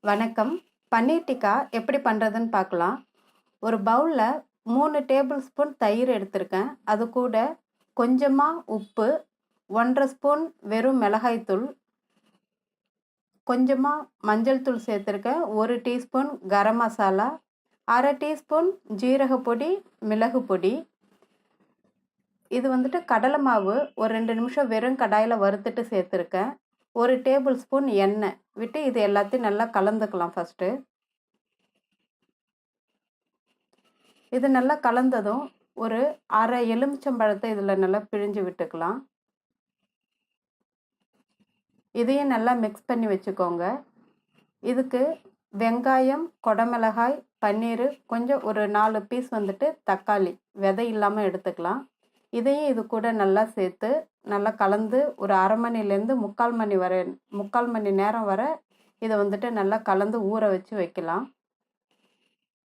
வணக்கம். பன்னீர் டிக்கா எப்படி பண்ணுறதுன்னு பார்க்கலாம். ஒரு பவுலில் 3 டேபிள் ஸ்பூன் தயிர் எடுத்திருக்கேன். அது கூட கொஞ்சமாக உப்பு, 1½ ஸ்பூன் வெறும் மிளகாய்த்தூள், கொஞ்சமாக மஞ்சள் தூள் சேர்த்துருக்கேன், 1 டீஸ்பூன் கரம் மசாலா, 1/2 டீஸ்பூன் ஜீரக பொடி, மிளகு பொடி. இது கடலை மாவு ஒரு 2 நிமிஷம் வெறும் கடாயில் வறுத்துட்டு சேர்த்துருக்கேன். 1 டேபிள் ஸ்பூன் எண்ணெய் விட்டு இது எல்லாத்தையும் நல்லா கலந்துக்கலாம். ஃபஸ்ட்டு இது நல்லா கலந்ததும் ஒரு அரை எலுமிச்சம்பழத்தை இதில் நல்லா பிழிஞ்சு விட்டுக்கலாம். இதையும் நல்லா மிக்ஸ் பண்ணி வச்சுக்கோங்க. இதுக்கு வெங்காயம், கொடமிளகாய், பன்னீர், கொஞ்சம் ஒரு 4 பீஸ் தக்காளி விதை இல்லாமல் எடுத்துக்கலாம். இதையும் இது கூட நல்லா சேர்த்து நல்லா கலந்து ஒரு அரை மணிலேருந்து 3/4 மணி நேரம் வரை இதை நல்லா கலந்து ஊற வச்சு வைக்கலாம்.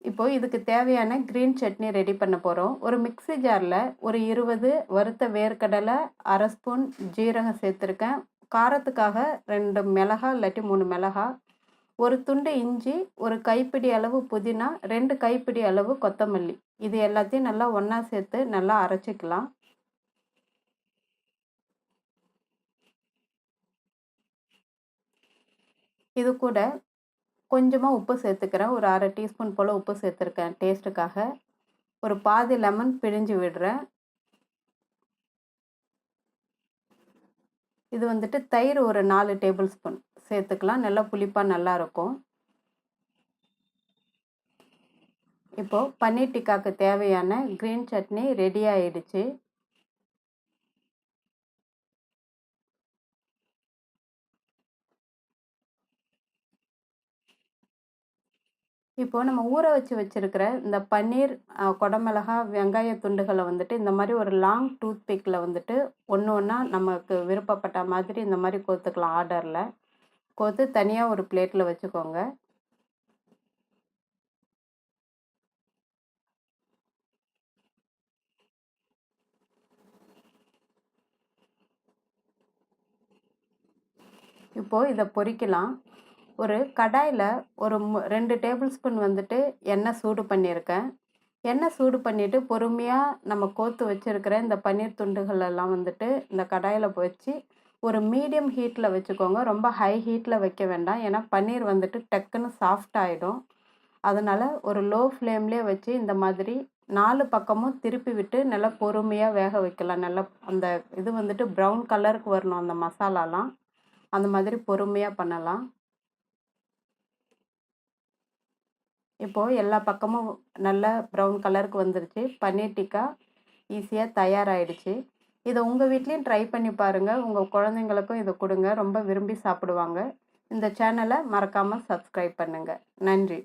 இப்போது இதுக்கு தேவையான க்ரீன் சட்னி ரெடி பண்ண போகிறோம். ஒரு மிக்ஸி ஜாரில் ஒரு 20 வறுத்த வேர்க்கடலை, 1/2 ஸ்பூன் ஜீரகம் சேர்த்துருக்கேன். காரத்துக்காக 2 மிளகாய் இல்லாட்டி 3 மிளகாய், ஒரு துண்டு இஞ்சி, ஒரு கைப்பிடி அளவு புதினா, 2 கைப்பிடி அளவு கொத்தமல்லி. இது எல்லாத்தையும் நல்லா ஒன்றா சேர்த்து நல்லா அரைச்சிக்கலாம். இது கூட கொஞ்சமாக உப்பு சேர்த்துக்கிறேன். ஒரு 1/2 டீஸ்பூன் போல் உப்பு சேர்த்துருக்கேன் டேஸ்ட்டுக்காக. ஒரு பாதி லெமன் பிழிஞ்சு விடுறேன். இது தயிர் ஒரு 4 டேபிள் ஸ்பூன் சேர்த்துக்கலாம். நல்லா புளிப்பாக நல்லாயிருக்கும். இப்போது பன்னீர் டிக்காவுக்கு தேவையான க்ரீன் சட்னி ரெடி ஆகிடுச்சு. இப்போது நம்ம ஊற வச்சுருக்கிற இந்த பன்னீர், கொடமிளகாய், வெங்காய துண்டுகளை இந்த மாதிரி ஒரு லாங் டூத் பிக்கில் ஒன்று ஒன்றா நமக்கு விருப்பப்பட்ட மாதிரி இந்த மாதிரி கோத்துக்கலாம். ஆர்டரில் கோத்து தனியாக ஒரு பிளேட்டில் வச்சுக்கோங்க. இப்போது இதை பொரிக்கலாம். ஒரு கடாயில் ஒரு 2 டேபிள் ஸ்பூன் எண்ணெய் சூடு பண்ணியிருக்கேன். எண்ணெய் சூடு பண்ணிவிட்டு பொறுமையாக நம்ம கோத்து வச்சுருக்கிற இந்த பன்னீர் துண்டுகள் எல்லாம் இந்த கடாயில் வச்சு ஒரு மீடியம் ஹீட்டில் வச்சுக்கோங்க. ரொம்ப ஹை ஹீட்டில் வைக்க வேண்டாம். ஏன்னா பன்னீர் டக்குன்னு சாஃப்ட் ஆகிடும். அதனால் ஒரு லோ ஃப்ளேம்லேயே வச்சு இந்த மாதிரி 4 பக்கமும் திருப்பி விட்டு நல்லா பொறுமையாக வேக வைக்கலாம். நல்லா அந்த இது ப்ரௌன் கலருக்கு வரணும் அந்த மசாலாலாம். அந்த மாதிரி பொறுமையாக பண்ணலாம். இப்போது எல்லா பக்கமும் நல்ல ப்ரௌன் கலருக்கு வந்துருச்சு. பன்னீர் டிக்கா ஈஸியாக தயாராகிடுச்சு. இதை உங்கள் வீட்லேயும் ட்ரை பண்ணி பாருங்கள். உங்கள் குழந்தைங்களுக்கும் இதை கொடுங்க. ரொம்ப விரும்பி சாப்பிடுவாங்க. இந்த சேனலை மறக்காமல் சப்ஸ்கிரைப் பண்ணுங்கள். நன்றி.